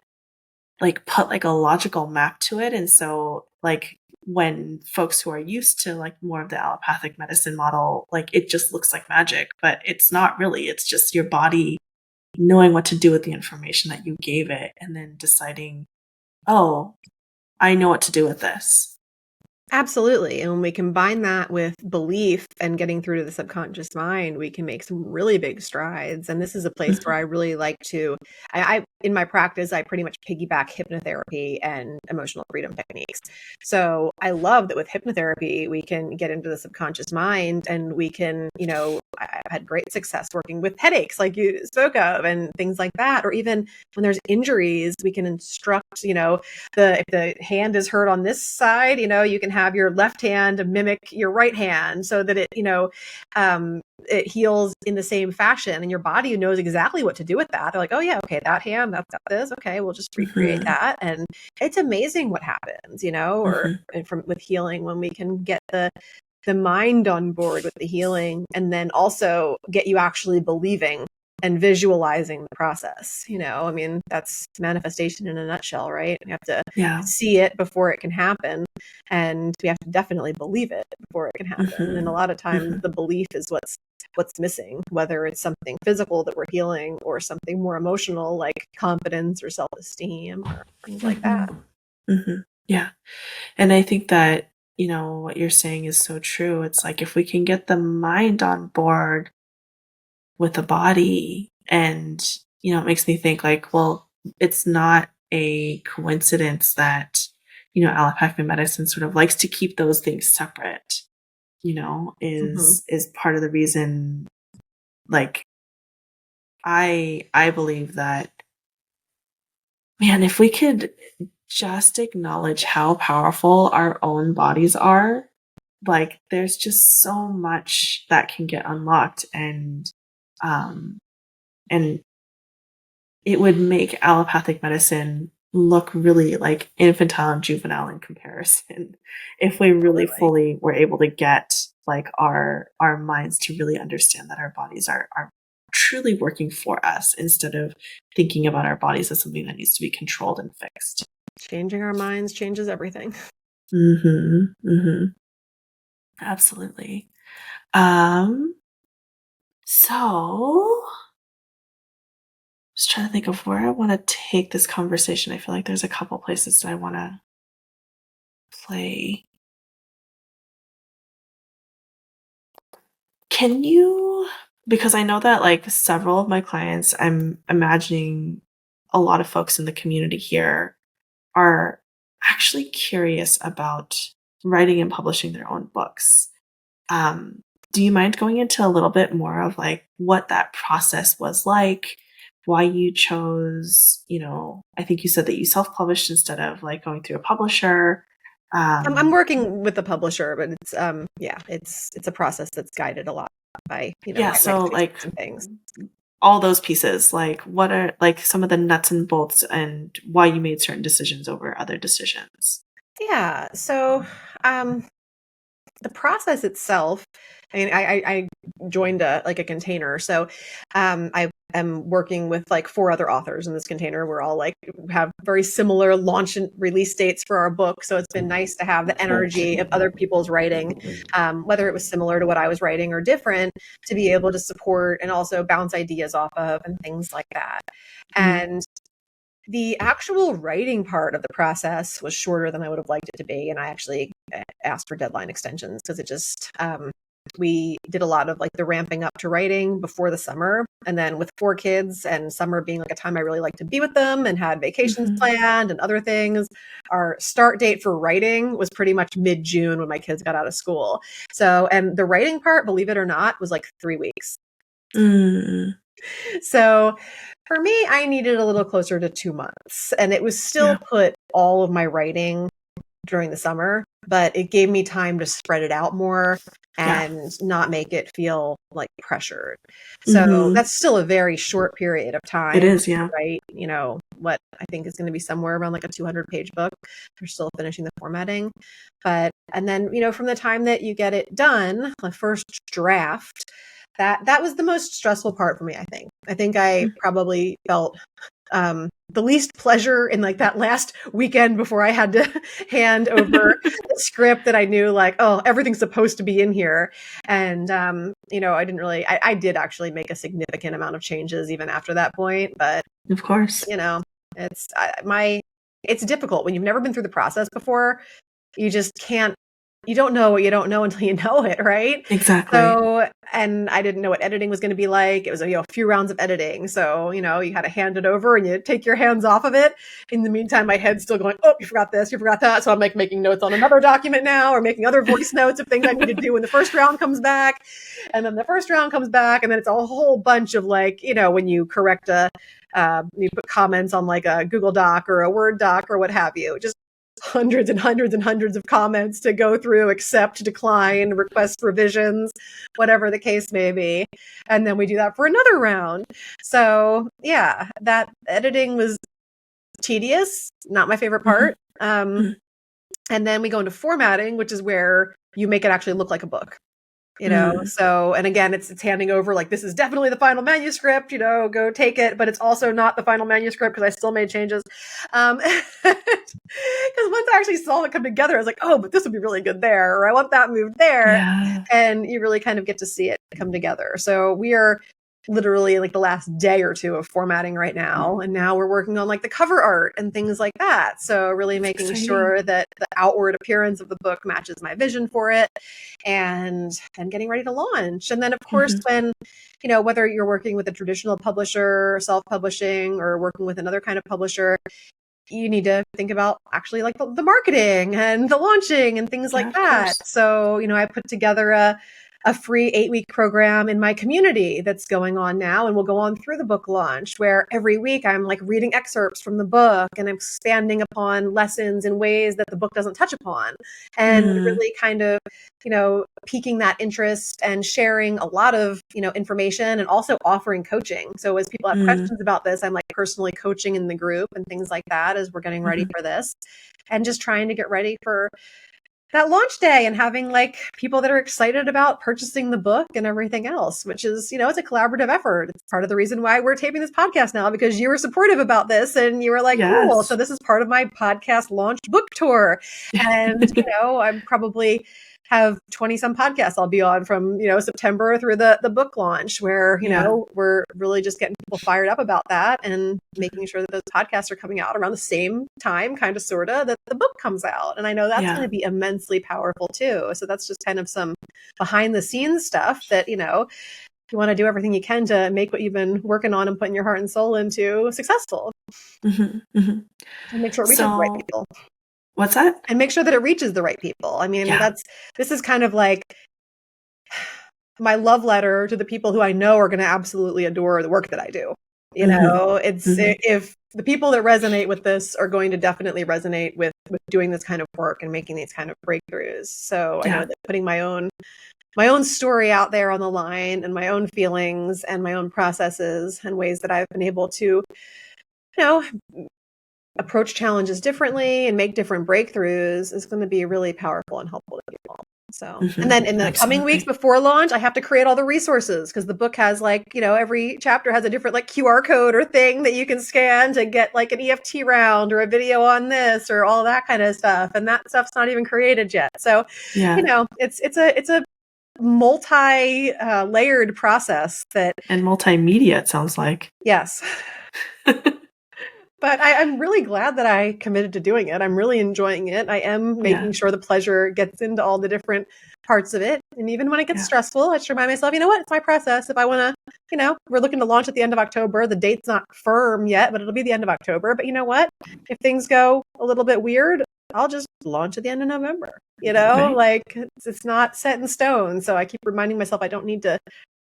like put like a logical map to it. And so like when folks who are used to like more of the allopathic medicine model, like it just looks like magic, but it's not really. It's just your body knowing what to do with the information that you gave it, and then deciding, oh, I know what to do with this.
Absolutely. And when we combine that with belief and getting through to the subconscious mind, we can make some really big strides. And this is a place where I really like to, I in my practice, I pretty much piggyback hypnotherapy and emotional freedom techniques. So I love that with hypnotherapy, we can get into the subconscious mind, and we can, I've had great success working with headaches like you spoke of and things like that. Or even when there's injuries, we can instruct, if the hand is hurt on this side, you can have your left hand mimic your right hand, so that it, it heals in the same fashion, and your body knows exactly what to do with that. They're like, oh yeah, okay, that hand, that's got this. Okay, we'll just recreate that. And it's amazing what happens, or with healing, when we can get the mind on board with the healing, and then also get you actually believing and visualizing the process. I mean, that's manifestation in a nutshell, right? We have to see it before it can happen, and we have to definitely believe it before it can happen. And a lot of times the belief is what's missing, whether it's something physical that we're healing or something more emotional like confidence or self-esteem or things like that.
Yeah. And I think that, what you're saying is so true. It's like if we can get the mind on board with the body, and, it makes me think like, well, it's not a coincidence that, allopathic medicine sort of likes to keep those things separate, is part of the reason. Like, I believe that, man, if we could just acknowledge how powerful our own bodies are. Like there's just so much that can get unlocked, um and it would make allopathic medicine look really like infantile and juvenile in comparison if we really fully were able to get like our minds to really understand that our bodies are truly working for us instead of thinking about our bodies as something that needs to be controlled and fixed.
Changing our minds changes everything.
Absolutely. So just trying to think of where I want to take this conversation. I feel like there's a couple places that I want to play. Can you, because I know that like several of my clients, I'm imagining a lot of folks in the community here are actually curious about writing and publishing their own books. Do you mind going into a little bit more of like what that process was like? Why you chose, I think you said that you self-published instead of like going through a publisher.
I'm working with the publisher, but it's a process that's guided a lot by
So like
and things.
all those pieces, like what are like some of the nuts and bolts and why you made certain decisions over other decisions?
Yeah. So the process itself, I mean, I joined a container. So I am working with like 4 other authors in this container. We're all like have very similar launch and release dates for our book. So it's been nice to have the energy of other people's writing, whether it was similar to what I was writing or different, to be able to support and also bounce ideas off of and things like that. And the actual writing part of the process was shorter than I would have liked it to be. And I actually asked for deadline extensions because it just, we did a lot of like the ramping up to writing before the summer. And then with 4 kids and summer being like a time I really like to be with them and had vacations planned and other things, our start date for writing was pretty much mid-June when my kids got out of school. So, and the writing part, believe it or not, was like 3 weeks. So for me, I needed a little closer to 2 months, and it was still put all of my writing during the summer, but it gave me time to spread it out more and not make it feel like pressured. So that's still a very short period of time.
It is, yeah.
Right. What I think is going to be somewhere around like a 200-page book. They're still finishing the formatting. And then, from the time that you get it done, the first draft, that was the most stressful part for me, I think. I think I probably felt the least pleasure in like that last weekend before I had to hand over the script that I knew like, oh, everything's supposed to be in here. And, I didn't really, I did actually make a significant amount of changes even after that point. But
of course,
it's difficult when you've never been through the process before. You just can't. You don't know what you don't know until you know it, right?
Exactly.
So, and I didn't know what editing was going to be like. It was a few rounds of editing. So, you had to hand it over and you take your hands off of it. In the meantime, my head's still going, oh, you forgot this, you forgot that. So I'm like making notes on another document now or making other voice notes of things I need to do when the first round comes back. And then the first round comes back and then it's a whole bunch of like, when you correct you put comments on like a Google Doc or a Word doc or what have you. Just hundreds and hundreds and hundreds of comments to go through, accept, decline, request revisions, whatever the case may be. And then we do that for another round. So yeah, that editing was tedious, not my favorite part. And then we go into formatting, which is where you make it actually look like a book. So, and again, it's handing over like, this is definitely the final manuscript, go take it, but it's also not the final manuscript because I still made changes. Because once I actually saw it come together, I was like, oh, but this would be really good there, or I want that moved there. Yeah. And you really kind of get to see it come together. So we are literally like the last day or two of formatting right now. And now we're working on like the cover art and things like that. So really making sure that the outward appearance of the book matches my vision for it and getting ready to launch. And then of course, when, whether you're working with a traditional publisher, self-publishing, or working with another kind of publisher, you need to think about actually like the marketing and the launching and things like that. So, I put together a free 8-week program in my community that's going on now and will go on through the book launch, where every week I'm like reading excerpts from the book and expanding upon lessons in ways that the book doesn't touch upon, and really kind of, piquing that interest and sharing a lot of, information, and also offering coaching. So as people have questions about this, I'm like personally coaching in the group and things like that as we're getting ready for this, and just trying to get ready for that launch day and having like people that are excited about purchasing the book and everything else, which is, it's a collaborative effort. It's part of the reason why we're taping this podcast now, because you were supportive about this and you were like, cool. So this is part of my podcast launch book tour. And, I'm probably have 20 some podcasts I'll be on from, September through the book launch, where, we're really just getting people fired up about that and making sure that those podcasts are coming out around the same time, kind of, sort of, that the book comes out. And I know that's going to be immensely powerful too. So that's just kind of some behind the scenes stuff that, you want to do everything you can to make what you've been working on and putting your heart and soul into successful. And make sure it reaches the right people.
What's that?
And make sure that it reaches the right people. I mean, this is kind of like my love letter to the people who I know are going to absolutely adore the work that I do. If the people that resonate with this are going to definitely resonate with doing this kind of work and making these kind of breakthroughs. So I know that putting my own story out there on the line, and my own feelings and my own processes and ways that I've been able to, approach challenges differently and make different breakthroughs is going to be really powerful and helpful to people. So, and then in the coming weeks before launch, I have to create all the resources, because the book has like, every chapter has a different like QR code or thing that you can scan to get like an EFT round or a video on this or all that kind of stuff. And that stuff's not even created yet. So, it's a multi-layered process
and multimedia, it sounds like.
Yes. But I'm really glad that I committed to doing it. I'm really enjoying it. I am making sure the pleasure gets into all the different parts of it. And even when it gets stressful, I just remind myself, it's my process. If I want to, we're looking to launch at the end of October. The date's not firm yet, but it'll be the end of October. But you know what? If things go a little bit weird, I'll just launch at the end of November. Like it's not set in stone. So I keep reminding myself I don't need to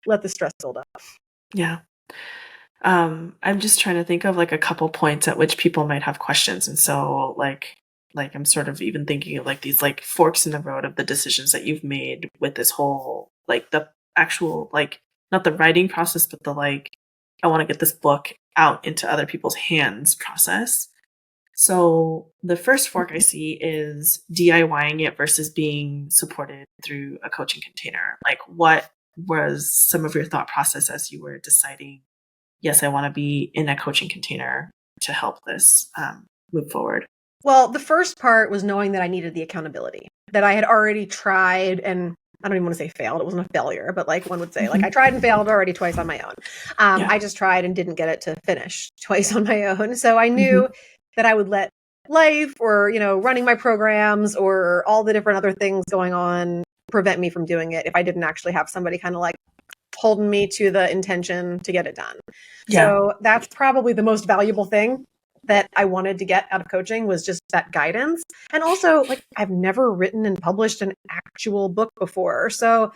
let the stress build up.
Yeah. I'm just trying to think of like a couple points at which people might have questions. And so like I'm sort of even thinking of like these like forks in the road of the decisions that you've made with this whole, like the actual, like not the writing process, but the like, I want to get this book out into other people's hands process. So the first fork I see is DIYing it versus being supported through a coaching container. Like, what was some of your thought process as you were deciding, yes, I want to be in a coaching container to help this move forward?
Well, the first part was knowing that I needed the accountability, that I had already tried, and I don't even want to say failed. It wasn't a failure, but like one would say, like I tried and failed already twice on my own. I just tried and didn't get it to finish twice on my own. So I knew that I would let life or, running my programs or all the different other things going on prevent me from doing it if I didn't actually have somebody kind of like holding me to the intention to get it done. So that's probably the most valuable thing that I wanted to get out of coaching, was just that guidance. And also, like, I've never written and published an actual book before. So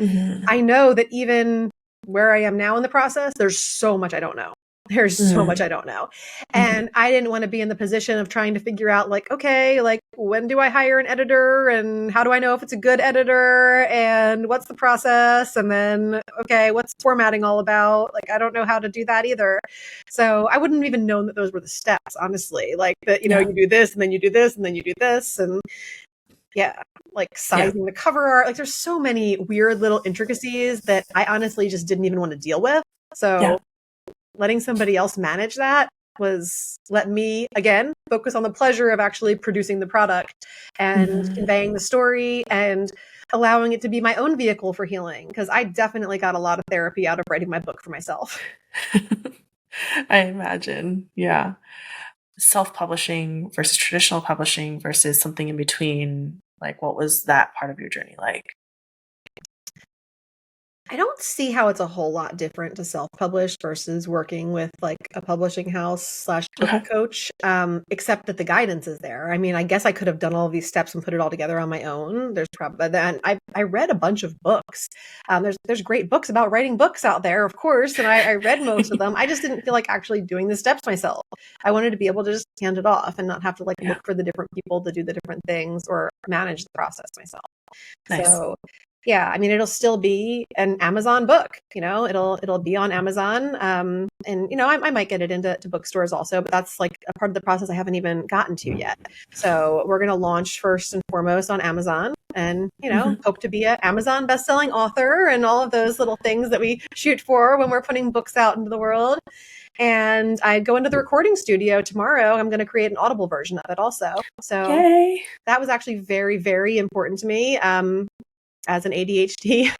I know that even where I am now in the process, there's so much I don't know. There's so much I don't know. And I didn't want to be in the position of trying to figure out like, okay, like when do I hire an editor, and how do I know if it's a good editor, and what's the process? And then, okay, what's formatting all about? Like, I don't know how to do that either. So I wouldn't even know that those were the steps, honestly, like that, you do this and then you do this and then you do this. And like sizing the cover art, like there's so many weird little intricacies that I honestly just didn't even want to deal with. So letting somebody else manage that let me, again, focus on the pleasure of actually producing the product and conveying the story and allowing it to be my own vehicle for healing. Because I definitely got a lot of therapy out of writing my book for myself.
I imagine. Yeah. Self-publishing versus traditional publishing versus something in between. Like, what was that part of your journey like?
I don't see how it's a whole lot different to self-publish versus working with like a publishing house slash book
Okay.
coach, except that the guidance is there. I mean, I guess I could have done all of these steps and put it all together on my own. There's probably, and I read a bunch of books. There's great books about writing books out there, of course, and I read most of them. I just didn't feel like actually doing the steps myself. I wanted to be able to just hand it off and not have to like
Yeah.
look for the different people to do the different things or manage the process myself.
Nice.
So yeah, I mean, it'll still be an Amazon book, it'll be on Amazon. And I might get it into bookstores also, but that's like a part of the process I haven't even gotten to yet. So we're going to launch first and foremost on Amazon and, hope to be an Amazon bestselling author and all of those little things that we shoot for when we're putting books out into the world. And I go into the recording studio tomorrow. I'm going to create an Audible version of it also. So
Yay.
that was actually very, very important to me. As an ADHD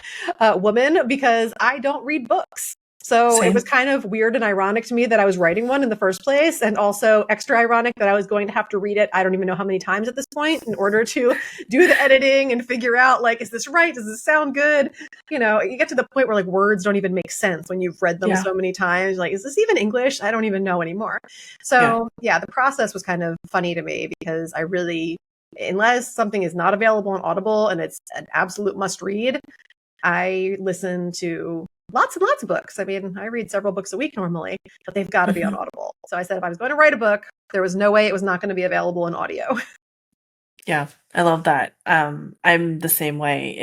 woman, because I don't read books. So
Same.
It was kind of weird and ironic to me that I was writing one in the first place, and also extra ironic that I was going to have to read it, I don't even know how many times at this point, in order to do the editing and figure out, like, is this right? Does this sound good? You get to the point where like words don't even make sense when you've read them so many times. Like, is this even English? I don't even know anymore. So yeah, the process was kind of funny to me because I really, unless something is not available on Audible and it's an absolute must read, I listen to lots and lots of books. I mean, I read several books a week normally, but they've got to be on Audible. So I said if I was going to write a book, there was no way it was not going to be available in audio.
Yeah, I love that. I'm the same way.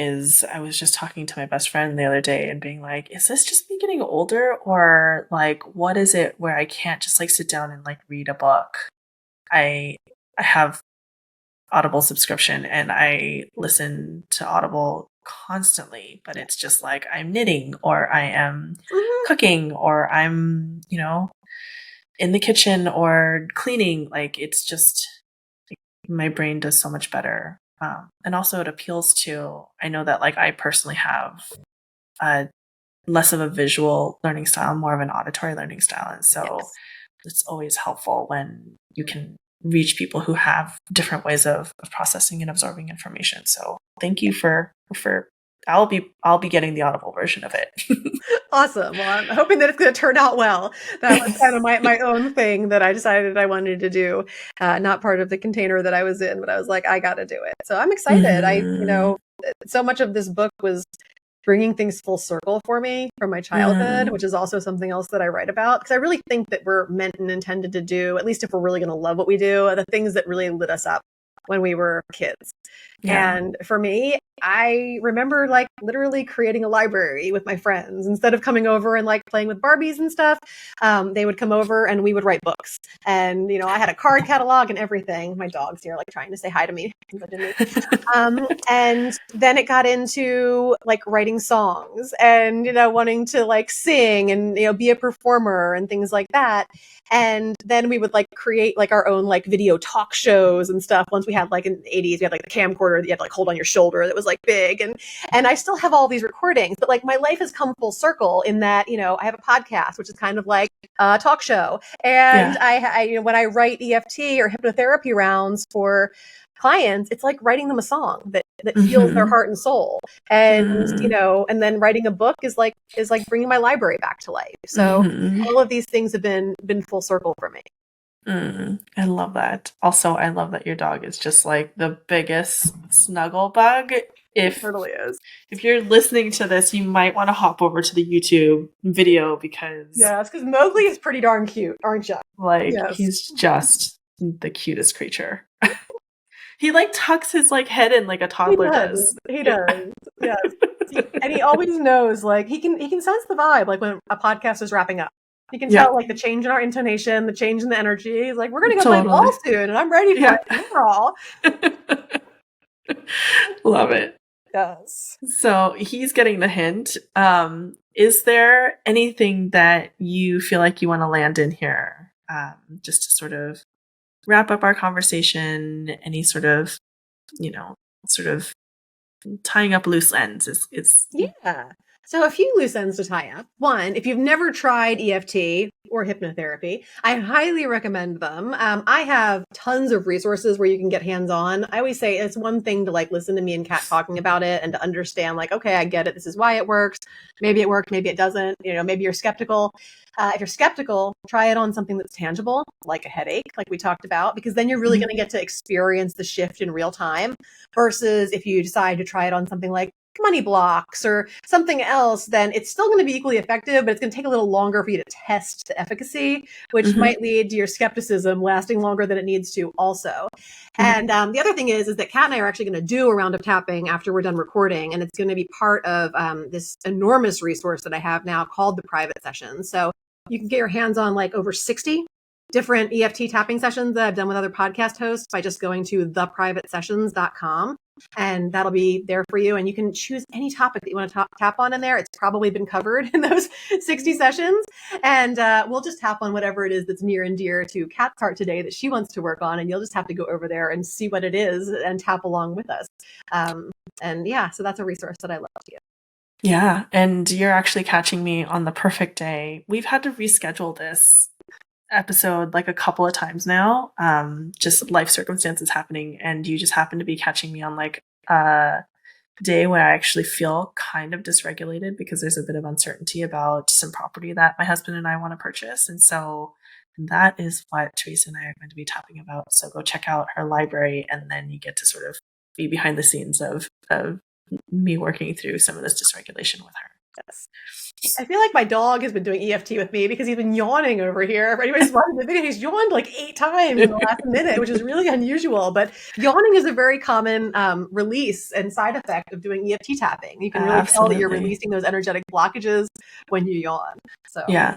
I was just talking to my best friend the other day and being like, is this just me getting older, or like what is it where I can't just like sit down and like read a book? I have Audible subscription and I listen to Audible constantly, but it's just like I'm knitting or I am cooking or I'm, in the kitchen or cleaning. Like it's just, my brain does so much better. And also it appeals to, I know that like I personally have less of a visual learning style, more of an auditory learning style. And so it's always helpful when you can reach people who have different ways of processing and absorbing information. So thank you for I'll be getting the Audible version of it.
Awesome. Well, I'm hoping that it's going to turn out well. That was kind of my own thing that I decided I wanted to do. Not part of the container that I was in, but I was like, I got to do it. So I'm excited. So much of this book was bringing things full circle for me from my childhood, which is also something else that I write about. Because I really think that we're meant and intended to do, at least if we're really going to love what we do, the things that really lit us up when we were kids. Yeah. And for me, I remember like literally creating a library with my friends. Instead of coming over and like playing with Barbies and stuff, they would come over and we would write books. And, I had a card catalog and everything. My dog's here like trying to say hi to me. And then it got into like writing songs and, wanting to like sing and, be a performer and things like that. And then we would like create like our own like video talk shows and stuff. Once we had like in the 80s, we had like the camcorder that you had to like hold on your shoulder that was like big. And I still have all these recordings, but like my life has come full circle in that, I have a podcast, which is kind of like a talk show. And I when I write EFT or hypnotherapy rounds for clients, it's like writing them a song that feels their heart and soul. And, and then writing a book is like bringing my library back to life. So all of these things have been full circle for me.
I love that. Also, I love that your dog is just like the biggest snuggle bug.
It totally is.
If you're listening to this, you might want to hop over to the YouTube video because
Mowgli is pretty darn cute, aren't you?
Like he's just the cutest creature. He like tucks his like head in like a toddler does.
He does. Yes. And he always knows, like he can sense the vibe, like when a podcast is wrapping up. You can tell like the change in our intonation, the change in the energy. He's like, we're gonna go play ball soon, and I'm ready for it.
Love it.
Yes.
So he's getting the hint. Is there anything that you feel like you want to land in here? Just to sort of wrap up our conversation, any sort of, sort of tying up loose ends is.
Yeah. So a few loose ends to tie up. One, if you've never tried EFT or hypnotherapy, I highly recommend them. I have tons of resources where you can get hands-on. I always say it's one thing to like listen to me and Kat talking about it and to understand like, okay, I get it. This is why it works. Maybe it worked, maybe it doesn't. Maybe you're skeptical. If you're skeptical, try it on something that's tangible, like a headache, like we talked about, because then you're really going to get to experience the shift in real time versus if you decide to try it on something like money blocks or something else, then it's still going to be equally effective, but it's going to take a little longer for you to test the efficacy, which might lead to your skepticism lasting longer than it needs to also. And the other thing is that Kat and I are actually going to do a round of tapping after we're done recording, and it's going to be part of this enormous resource that I have now called the private sessions. So you can get your hands on like over 60 different EFT tapping sessions that I've done with other podcast hosts by just going to theprivatesessions.com. And that'll be there for you. And you can choose any topic that you want to tap on in there. It's probably been covered in those 60 sessions. And we'll just tap on whatever it is that's near and dear to Kat's heart today that she wants to work on. And you'll just have to go over there and see what it is and tap along with us. So that's a resource that I love to give.
Yeah. And you're actually catching me on the perfect day. We've had to reschedule this episode like a couple of times now, just life circumstances happening, and you just happen to be catching me on like a day where I actually feel kind of dysregulated because there's a bit of uncertainty about some property that my husband and I want to purchase. And so that is what Theresa and I are going to be talking about. So go check out her library, and then you get to sort of be behind the scenes of me working through some of this dysregulation with her.
Yes. I feel like my dog has been doing EFT with me because he's been yawning over here. If anybody's watching the video, he's yawned like 8 times in the last minute, which is really unusual. But yawning is a very common release and side effect of doing EFT tapping. You can really tell that you're releasing those energetic blockages when you yawn. So
yeah.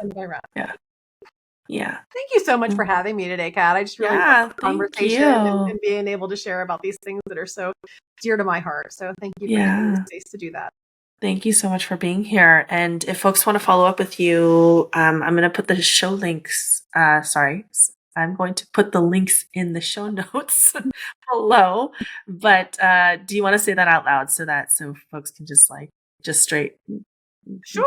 Thank you so much for having me today, Kat. I just really love the conversation and being able to share about these things that are so dear to my heart. So thank you for giving me the space to do that.
Thank you so much for being here. And if folks want to follow up with you, I'm going to put the show links. I'm going to put the links in the show notes below. But do you want to say that out loud so folks can just straight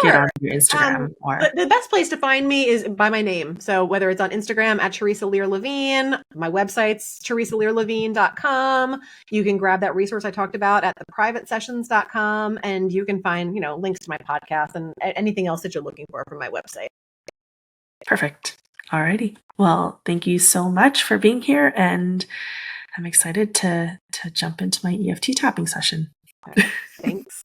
get on your Instagram?
The best place to find me is by my name. So whether it's on Instagram at Theresa Lear Levine, my website's theresalearlevine.com. You can grab that resource I talked about at theprivatesessions.com, and you can find, links to my podcast and anything else that you're looking for from my website.
Perfect. Alrighty. Well, thank you so much for being here, and I'm excited to jump into my EFT tapping session.
Thanks.